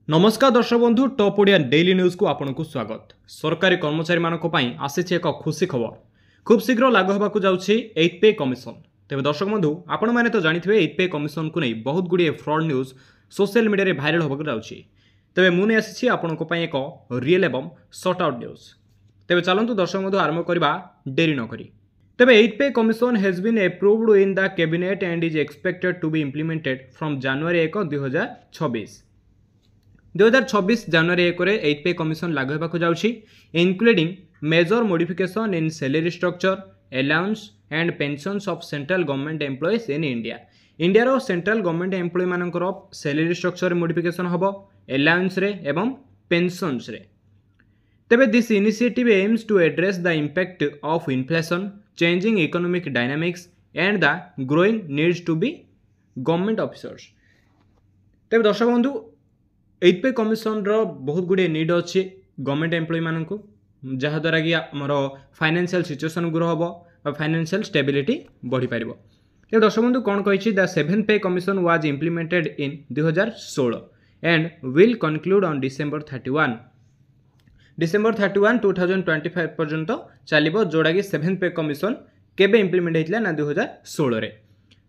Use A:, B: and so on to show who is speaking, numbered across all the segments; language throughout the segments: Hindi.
A: नमस्कार दर्शक बंधु टॉप ओडिया डेली न्यूज को आपको स्वागत। सरकारी कर्मचारी मानक पई आसीछि एक खुशी खबर। खूब शीघ्र लागू होबाकू जाउछि 8 पे कमिशन। तेबे दर्शक बंधु आपण माने तो जानिथिबे 8 पे कमिशन को नै बहुत गुडी फ्रॉड न्यूज सोशल मीडिया रे वायरल होबाकू जाउछि। तेबे मुने आसीछि आपनको पई एक रियल एवं शॉर्ट आउट न्यूज। तेबे चलंतु दर्शक बंधु आरंभ करबा देरी न करी। तेबे 8 pay commission has been approved in the cabinet and is expected to be implemented from January 1 2026। 2026 जनवरी 1 रे 8 पे कमिशन लागू होबाकू जाउछि, including major modification in salary structure, allowance and pensions of central government employees in India. India रो सेंट्रल गवर्नमेंट एम्प्लॉय मानकर सैलरी स्ट्रक्चर मॉडिफिकेशन हबो, अलाउंस रे एवं पेंशन्स रे। तेबे this initiative aims to address the impact of inflation, changing economic dynamics and the growing needs to be government officers. तेबे दर्शक बंधु 8 पे कमिशन रो बहुत गुडे नीड अच्छी गवर्नमेंट एम्प्लॉय मानक जहाद्वारा कि आमर फाइनेंशियल सिचुएशन ग्रो हम और फाइनेंशियल स्टेबिलिटी बढ़ी पार। तो दर्शक बंधु कौन कही द 7 पे commission was implemented in 2016 and will conclude on December 31 2025 पर्यंत चलो, जोड़ा कि 7 पे कमिशन केबे इम्प्लीमेंट होता ना 2016 रे।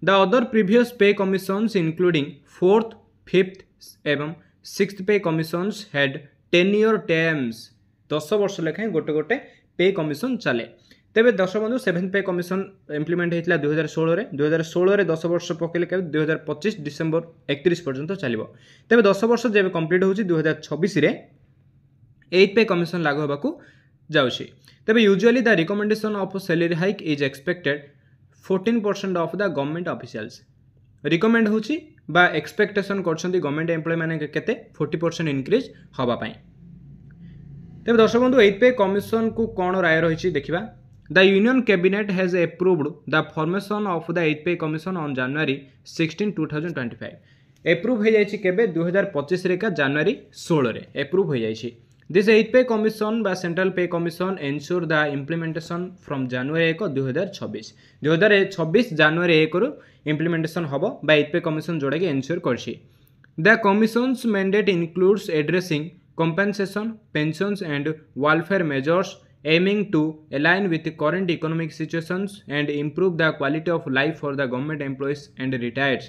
A: द अदर प्रीवियस पे कमिशन्स इंक्लूडिंग 4th, 5th एवं 6th पे कमिशन्स हैड 10-year टर्म्स। 10 वर्ष लेखाएं गोटे गोटे पे कमिशन चले। तेबे दर्शक बंधु 7 पे कमिशन इम्प्लीमेंट होता 2016 रे। 2016 रे 10 वर्ष पकड़े 2025 डिसेंबर 31 पर्यंत चलो। तेबे 10 वर्ष जब कंप्लीट होची 2026 रे 8 पे कमिशन लागू होबाकू जाउछि। तेबे usually the recommendation of salary hike is expected 14% of the government officials. Recommend होची बा एक्सपेक्टेशन करछन्ती गवर्नमेंट एम्प्लॉय माने केते 40% इंक्रीज हवा पाई। तेबे दर्शक बंधु 8 पे कमिशन को कोन राय रहिछि देखिबा। The union cabinet has approved the formation of the 8 pay commission on January 16 2025। Approve हो जाइछि केबे 2025 रे का जनवरी 16 रे अप्रूव हो जाइछि। दिस 8 पे कमिशन बा सेंट्रल पे commission ensure the implementation from January 1 2026 जनवरी 1 रु इम्प्लीमेंटेशन हबो बा 8 पे कमिशन जोड़ा कि एन्श्योर करछि। The commissions mandate includes addressing compensation, pensions and welfare measures aiming to align with current economic situations and improve the quality of life for the government employees and retired।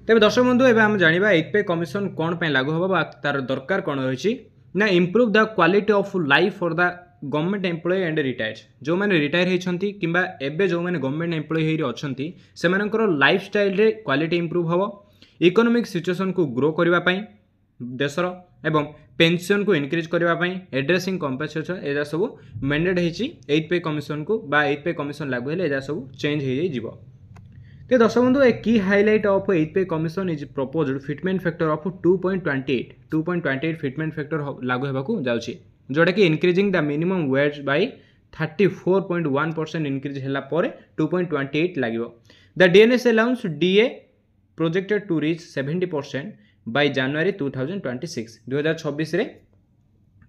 A: तेबे दर्शक बंधु एबे हम जानिबा 8 पे कमिशन कोन पे लागू होबा बा तार दरकार कोन रहिछि ना improve the quality of life for the government employ and retired. जो मैंने रिटायर होइछंती किंबा एबे जो मैंने गवर्नमेंट एम्प्लॉय हेरि अछंती सेमानकर लाइफ स्टाइल रे क्वालिटी इंप्रूव हबो, इकोनॉमिक सिचुएशन को ग्रो करबा पई देशर एवं पेंशन को इनक्रीज करने एड्रेसिंग कंपेसेशन एजा सब मैंडेट होती 8 पे कमिशन को बा 8 पे कमिशन लागू हेले एजा सब चेंज हो जाइब। तो दर्शक बंधु ए की highlight of 8 pay commission is proposed fitment factor of 2.28 fitment factor लागू होबाकू जाउछि, जोटा कि increasing the minimum wage by 34.1% increase होला पर 2.28 लागिवो। The dearness allowance DA projected to reach 70% by January 2026 रे,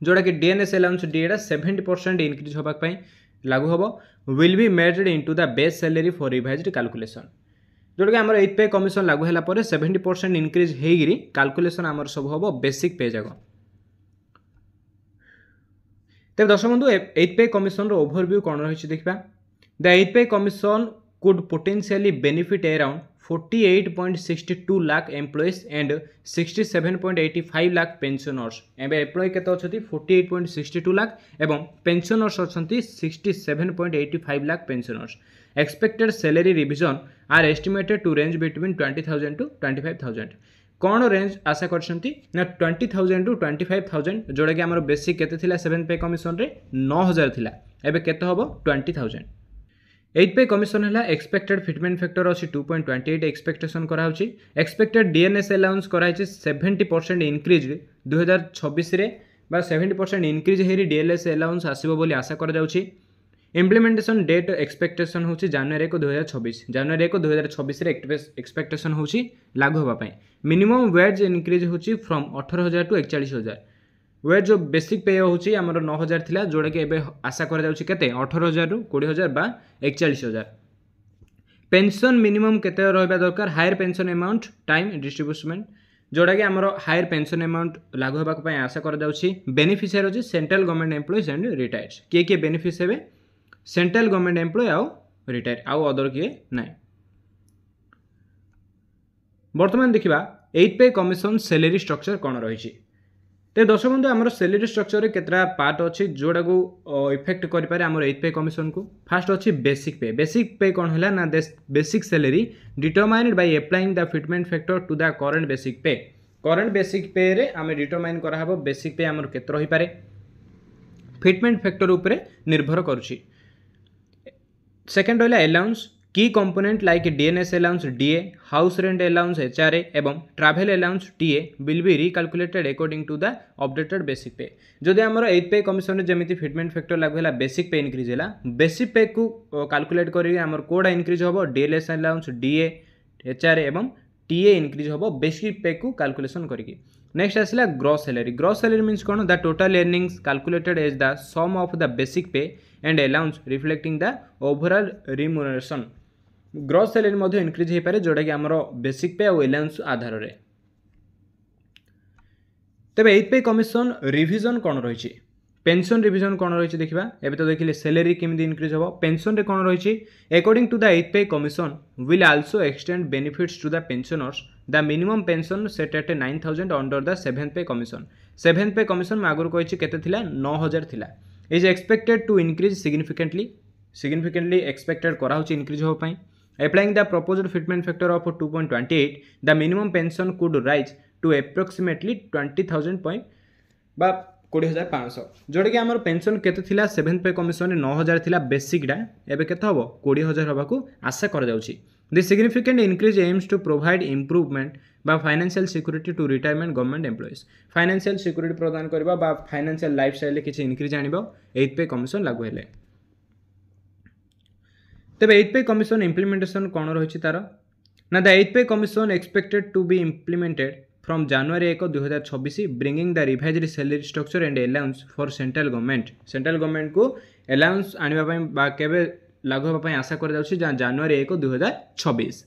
A: जोड़ा कि डीएनएस अलाउंस डीएटा 70% इंक्रीज होबाक पई लागू होबो। Will be measured into the base salary for revised calculation, जोड़ा कि हमर 8 पे कमिशन लागू होला पर 70% इंक्रीज हेगिरी कैलकुलेशन हमर सब होबो बेसिक पे जागो। तब दर्शक बंधु 8 पे कमिशन रो ओवरव्यू कोन रहिछि देखबा। The 8 pay commission could potentially benefit around 48.62 lakh employees and 67.85 lakh pensioners। एबे एम्प्लॉय केते अछथि 48.62 लाख एवं पेंशनर्स अछथि 67.85 lakh pensioners. Expected salary revision are estimated to range between 20,000 to 25,000। कौन रेंज आशा करछथि ना 20,000 to 25,000, जोड़ा कि हमर बेसिक केते थिला 7 पे कमिशन रे 9,000 थिला, एबे केते हबो 20,000। 8 पे कमिशन है एक्सपेक्टेड फिटमेंट फैक्टर अच्छी 2.28 एक्सपेक्टेशन कराउछि। एक्सपेक्टेड डीएनएस अलाउंस कराइछि 70% इंक्रीज 2026 रे बा 70% इंक्रीज हेरी डीएनएस अलाउंस आसीबो बोली आशा कर जाउछि। इम्प्लीमेंटेशन डेट एक्सपेक्टेशन होछि जनवरी 1 2026 रे एक्सपेक्टेशन होछि लागू होबा पई। मिनिमम वेज इंक्रीज होछि फ्रॉम 18,000 टू 41,000। वेज जो बेसिक पे होची हमर 9,000 थिला, जोड़ा कि एबे आशा कर जाउछि केते 18,000 रु 20,000 बा 41,000। पेंशन मिनिमम केते रहबा दरकार, higher pension amount time distribution जोटा कि आमर हायर पेंशन अमाउंट लागू होगा आशा बेनिफिशियरी अच्छी central government employees and retired किए बेनिफिट हे सेंट्रल गवर्नमेंट एम्प्लॉय आउ रिटायर आउ अदर किए ना। बर्तमान देखा 8 पे कमिशन सैलरी स्ट्रक्चर कौन रही। तो दर्शक बंधु आम सैलरी स्ट्रक्चर केतरा पार्ट अच्छी जोड़ा को इफेक्ट करें आम 8 पे कमिशन को। फास्ट अच्छी बेसिक पे। बेसिक पे कौन है ना basic salary determined by applying the fitment factor to the current basic pay. Current basic pay रे आम डिटरमाइन कराहब बेसिक पे आमर केते रही पारे फिटमेंट फैक्टर उपरे निर्भर करुछि। सेकेंड रहा अलाउंस की component like dearness allowance DA house rent allowance HRA एवं travel allowance TA will be recalculated according to the updated basic pay. जदि आमर 8 पे कमिशन रे जमिति फिटमेंट फैक्टर लागू है बेसिक पे इनक्रीज है बेसिक पे को कैलकुलेट करी आमर कोडा इनक्रीज हम डीएलएस अलाउंस डीए एचआरए एवं टीए इनक्रीज हम बेसिक पे को कैलकुलेशन करी। नेक्स्ट आसला gross salary. Gross salary means कौन the total earnings calculated as the sum of the basic pay and allowance reflecting the overall remuneration. Gross salary मध्य इनक्रीज हो पाए जोटा कि आमर बेसिक पे और अलाउंस आधार में। तेबे 8 पे कमिशन रिविजन कौन रही पेंशन रिविजन कौन रही देखा एवं तो देखिए सैलरी केमी इनक्रीज हम पेंशन रे कौन रही according to the 8 pay commission will also extend benefits to the pensioners the minimum pension set at 9000 under the 7th pay commission. 7th pay commission में आगुरी कही केते थिला 9000 थिला is expected to increase significantly expected करा इनक्रीज हो पाई। Applying the proposed fitment factor of 2.28, the minimum pension could rise to approximately 20,000 point बा 20,500 जोटा कि आमर पेंशन केते थिला 7th पे कमिशन 9000 थिला बेसिक डा एबे केते हबो 20,000 हबा को आशा कर जाउची। The significant increase aims to provide improvement बा financial security to retirement government employees. Financial security प्रदान करबा बा फाइनेंशियल लाइफस्टाइल किछि इनक्रीज आनिबो 8 पे कमिशन लागू हेले। तेबे 8 पे कमिशन इम्प्लीमेंटेशन कौन रही तार ना the 8 pay commission expected to be implemented from January 1 2026 bringing the revised salary structure and allowance for central government को अलाउंस आने केबे लागू होगा आशा कर जनवरी 1 2026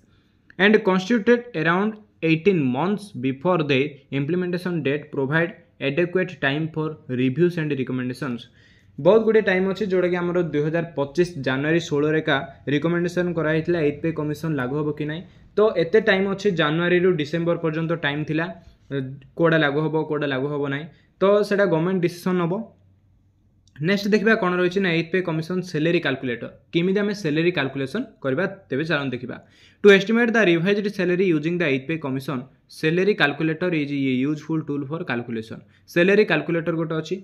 A: and constituted around 18 months before the implementation date provide adequate time for reviews and recommendations. बहुत गुड़े टाइम अच्छे जोटा कि आम 2025 जनवरी 16 का रिकमेंडेशन कराई 8 पे कमिशन लागू हम कि ना। तो एते टाइम अच्छे जनवरी रु डिसेम्बर पर्यंत टाइम थिला कोड़ा लागू हम कोड़ा लागू हम ना तो सेटा गवर्नमेंट डिसीजन हम। नेक्स्ट देखा कौन रही ना 8 पे कमिशन सैलरी कैलकुलेटर केमी आम सैलरी कैलकुलेशन करवा तेज चलन देखा to estimate the revised salary using the 8 pay commission salary calculator is a useful tool for calculation. Salary calculator गोटे अच्छी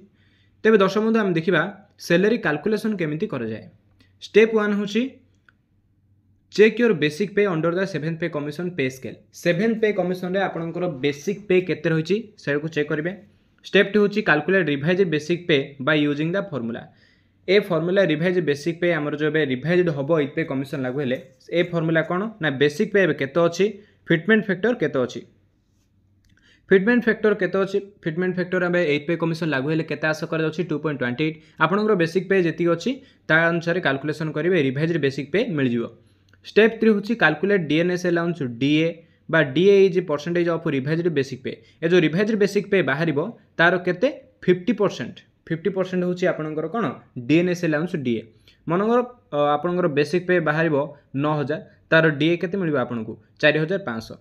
A: तेज दर्शक बंधु आम देखा सैलरी कैलकुलेशन केमिति कर जाए। स्टेप 1 हूँ चेक योर बेसिक पे under the 7th pay commission पे स्केल। 7th पे कमिशन रे आपनकर बेसिक पे केते रही से चेक करेंगे। स्टेप 2 हूँ कैलकुलेट रिवाइज बेसिक पे by using the formula. A formula revise basic पे आमर जो रिवाइज हम 8 पे कमिशन लागू हेले ए फॉर्मूला कौन ना बेसिक पे केते अच्छी फिटमेंट फैक्टर केते अच्छी फिटमेंट फैक्टर केते अच्छी फिटमेंट फैक्टर आम 8 पे कमिशन लागू हेले केते आशा कर 2.28 आपनकर बेसिक पे जी अच्छी ता अनुसार कैलकुलेशन करेंगे रिवाइज बेसिक पे मिल जाव। स्टेप 3 हूँ कैलकुलेट डीएनएस अलाउंस डीए बा DA is percentage of revise basic पे। ए जो रिवाइज बेसिक पे बाहर तार केते 50% हूँ आपनकर कौन डीएनएस अलाउंस डीए मनकर आपनकर बेसिक पे बाहर 9000 तार डीए केते मिल आपको 4500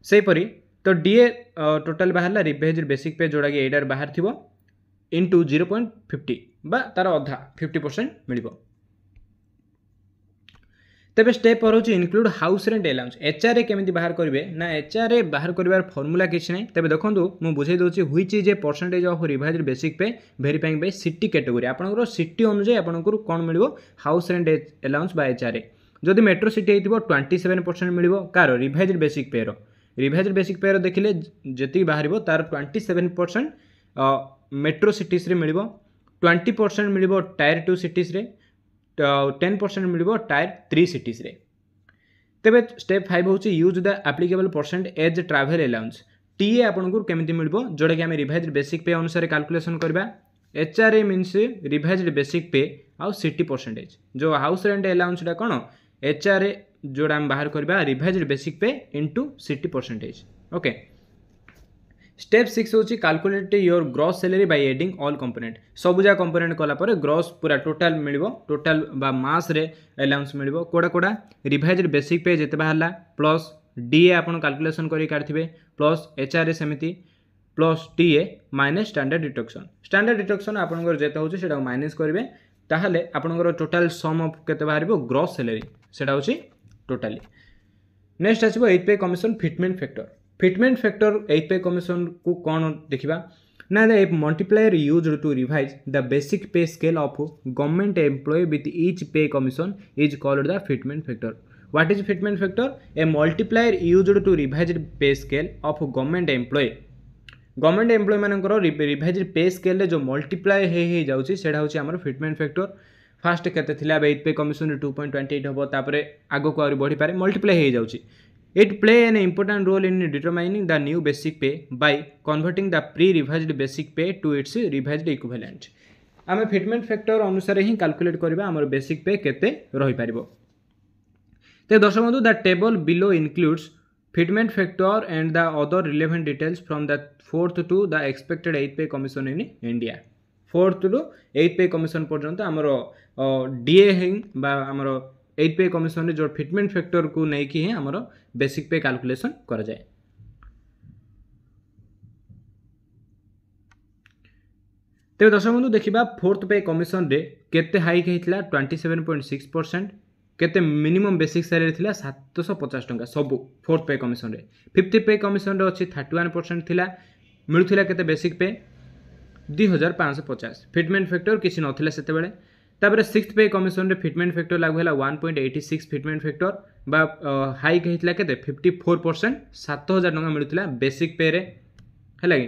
A: सेपरी तो डीए टोटाल बाहर रिवाइज बेसिक पे जोड़ा कि एटार बाहर थी इंटू 0.50 बा तार अधा 50% मिल। तेबे स्टेप पर हूँ include house rent allowance. HRA केमिति बाहर करेंगे ना एचआरए बाहर कर फॉर्मूला किसी ना तेज देखो मुझे बुझे दूसरी which is a percentage of revise basic पे वेरीफाइंग बाय सिटी कैटेगरी। आपंकर सिटी अनुसार आपको कौन मिल हाउस रेंट अलाउंस बा एचआरए। जदि मेट्रो सिटी हो 27% मिल कार रिवाइज बेसिक पे रिवाइज बेसिक पे देखिले जी बाहर तार 27% मेट्रो सिटीज रे मिल 20% मिल टायर 2 सिटीज रे 10% मिल टायर 3 सिटीज रे। तेबे स्टेप 5 हूँ use the applicable percent as travel allowance. TA आपको केमिति मिल जोटा कि आम रिवाइज बेसिक पे अनुसार कैलकुलेशन करवा। HRA means revise basic pay आउ सिटी परसेंटेज जो हाउस रेंट अलाउंसटा कौन एचआरए जोड़ा आम बाहर करवा revise basic pay into city percentage. Okay step 6 होची calculate your gross salary by adding all component सबुजा कंपोनेंट कला पर ग्रॉस पूरा टोटल मिलिबो टोटल बा मास रे अलाउंस मिलिबो कोडा कोडा रिवाइज्ड बेसिक पे जेते बाहरला प्लस डीए आपण कैलकुलेशन करी काढथिबे प्लस एचआरए समिति plus TA minus standard deduction आपनकर जेते होची सेटा माइनस करिवे ताहले आपनकर टोटल सम ऑफ केते बाहरिबो ग्रॉस सैलरी सेटा होची totally. Next आसीबो 8 pay commission fitment factor 8 pay commission को कौन देखा ना the multiplier use to revise the basic pay scale of government employee with each pay commission is called the fitment factor. What is fitment factor? A multiplier use to revise pay scale of government employee मानकर रिवाइज पे स्केल जो मल्टीप्लाय हो जाऊँगी सेटा हूँ आम फिटमेंट फैक्टर। फास्ट केते 8 पे कमीशन 2.28 हम तापर आग को बढ़ी पारे मल्टीप्लाय हो जाऊँगी। It play an important role in determining the new basic pay by converting the pre-revised basic pay to its revised equivalent। आमे फिटमेंट फैक्टर अनुसार ही कैलकुलेट करबा हमर बेसिक पे केते रही पारिबो। ते दर्शक बंधु the table below includes fitment factor and the other relevant details from the 4th to the expected 8 pay commission in India. 4th to 8 pay commission पर्यंत हमर डीए हिंग बा हमर 8 पे कमीशन जो फिटमेंट फैक्टर को लेकिन ही आमर बेसिक पे कैलकुलेशन करा जाए। तेज दर्शक बंधु देखा 4th पे कमीशन रे केते हाइक होता 27.6%, केते मिनिमम बेसिक सैलरी थिला 750 टंका सबू 4th पे कमीशन रे। 5th पे कमीशन रे अछि 31% थिला मिलुथिला केते बेसिक पे 2550 फिटमेंट फैक्टर किसी नथिला सेते बेले। तापर 6th पे कमीशन रे फिटमेंट फैक्टर लागू है 1.86 फिटमेंट फैक्टर बा हाइक होता के 54% 7000 टंका मिलूला बेसिक पे रे है।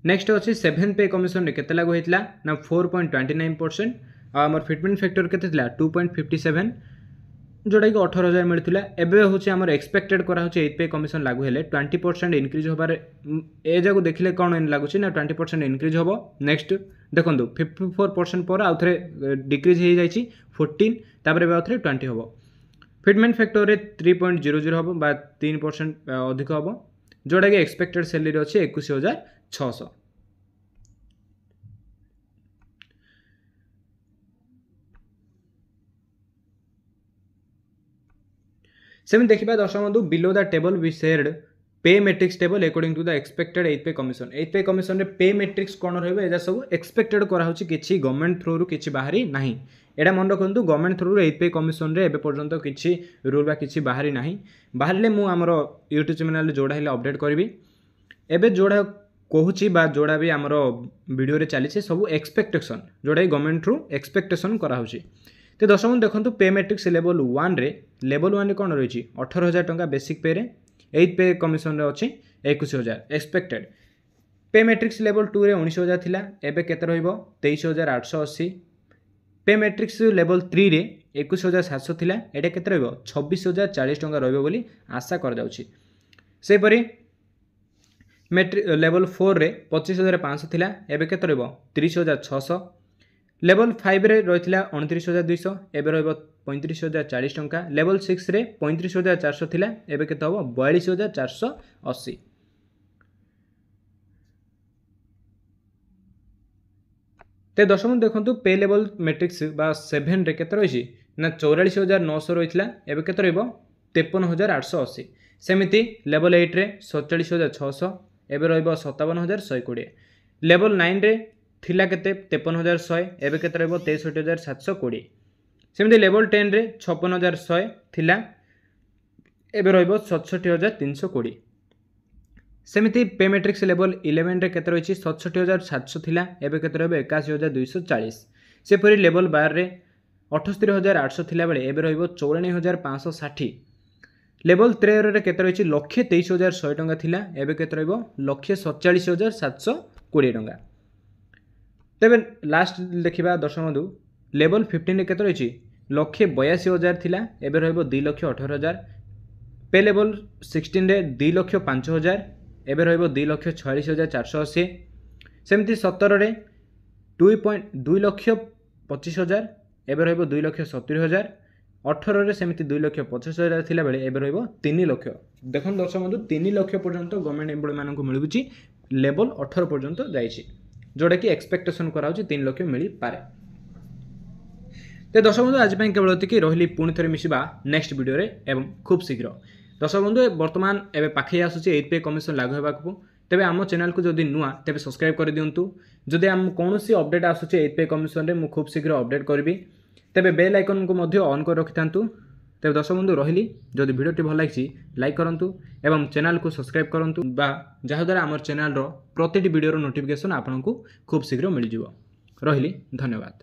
A: नेक्स्ट अच्छी 7th पे कमीशन रे केते लागू होता ना 4.29% आमर फिटमेंट फैक्टर केते 2.57 जोटा कि 18000 मिलूला। एबे होची आमर एक्सपेक्टेड करा होची 8 पे कमीशन लागू हेले 20% इंक्रीज होबार ए जागो देखले कोन लागुची ना 20% इंक्रीज होबो। नेक्स्ट देखो 54% पर आउ थे डिक्रीज हो जाए 14 तापर आउ थे 20 हम। फिटमेंट फैक्टर रे 3.00 हम बा 3% अधिक हम जोटा कि एक्सपेक्टेड सैलरी अच्छे 21600। सेम देखा दर्शक बंधु below the table we shared pay matrix table according to the expected 8 pay commission. 8 pay commission रे पे मेट्रिक्स कौन रहा सब एक्सपेक्टेड कराऊँ कि गवर्नमेंट थ्रू रू कि बाहरी ना एटा मन रखु गवर्नमेंट थ्रू 8 पे कमीशन रे एबे पर्यंत किसी रूल बा किसी बाहरी ना बाहर मु आमर यूट्यूब चैनल जोड़ा है अपडेट करी। एबे जोड़ा कहूँ बा जोड़ा भी आमर वीडियो रे चली सब एक्सपेक्टेशन जोड़ा गवर्नमेंट थ्रू एक्सपेक्टेशन कराऊँगी। तो दर्शक देखो पे मेट्रिक्स लेवल 1 रे लेवल 1 रे कौन रही 18000 टंका बेसिक पे रे 8 पे कमीशन रे अच्छी 21000 एक्सपेक्टेड। पे मेट्रिक्स लेवल 2 रे 19000 थिला एबे केते रहइबो 23880। पे मेट्रिक्स लेवल 3 रे 21700 थिला एटा केते रहइबो 26040 टंका रहइबो बोली आशा कर जाउछि। से परि मेट्रिक लेवल 4 रे 25500 थिला एबे केते रहइबो 30600। लेवल 5 रे रही 29200 एबे रहइबो 35040 टंका। लेवल 6 रे 35400 थिला एबे केते हबो 42480। ते दर्शक देखो पे लेवल मेट्रिक्स बा 7 रे केते रही ना 44900 रही एबे केते रहइबो 53880। सेमिति लेवल 8 रे 47600 एबे रहइबो 57120। लेवल 9 रे थिला केते 53100 एबे केते रहइबो 63720। सेमिति लेवल 10 रे 56100 थिला एबे रहइबो 67320। सेमिति पे मेट्रिक्स लेवल 11 रे केते रही 67700 थिला एबे केते रहइबो 81240। से परि लेवल 12 रे 78800 थिला बेले एबे रहइबो 94560। लेवल 13 रे केते रही 1,23,100 टंका थिला एबे केते रहइबो 1,47,720 टंका। तेबे लास्ट देखिबा दर्शक बंधु लेवल 15 रे केते रही 1,82,000 थिला एबे रहइबो 2,18,000। पे लेवल 16 रे 2,05,000 एबे रहइबो 2,46,480। सेमती 17 रे 2,25,000 एबे रहइबो 2,70,000। अठर सेमती 2,25,000 थिला बेले एबे रहइबो 3 लाख। देखन दर्शक बंधु 3 लाख पर्यंत गवर्नमेंट एम्प्लॉय मानक मिलुची लेवल 18 पर्यंत जाइछि जोटा कि एक्सपेक्टेशन कराउछि 3 लाख मिली पारे। तो दर्शक बंधु आज केवल एतिक रही पुणी थे मिसवा नेक्स्ट वीडियो रे एवं खूब शीघ्र। दर्शक बंधु बर्तमान एवं पाखे आसूँ 8 पे कमिशन लागू होगा तेरे आम चैनल को जदि नुआ तेरे सब्सक्राइब कर दिंतु। जदि आम कौन अपडेट आसूँ 8 पे कमिशन रे मु खूब शीघ्र अपडेट करी तेरे बेल आइकन को ऑन कर रखि था। तेरे दर्शक बंधु रही जदि वीडियो भल लगी लाइक करूँ एवं चैनल को सब्सक्राइब करूँ जहाँद्वारा आम चैनल प्रति वीडियो नोटिफिकेशन आपको खूब शीघ्र मिल जाव। रही धन्यवाद।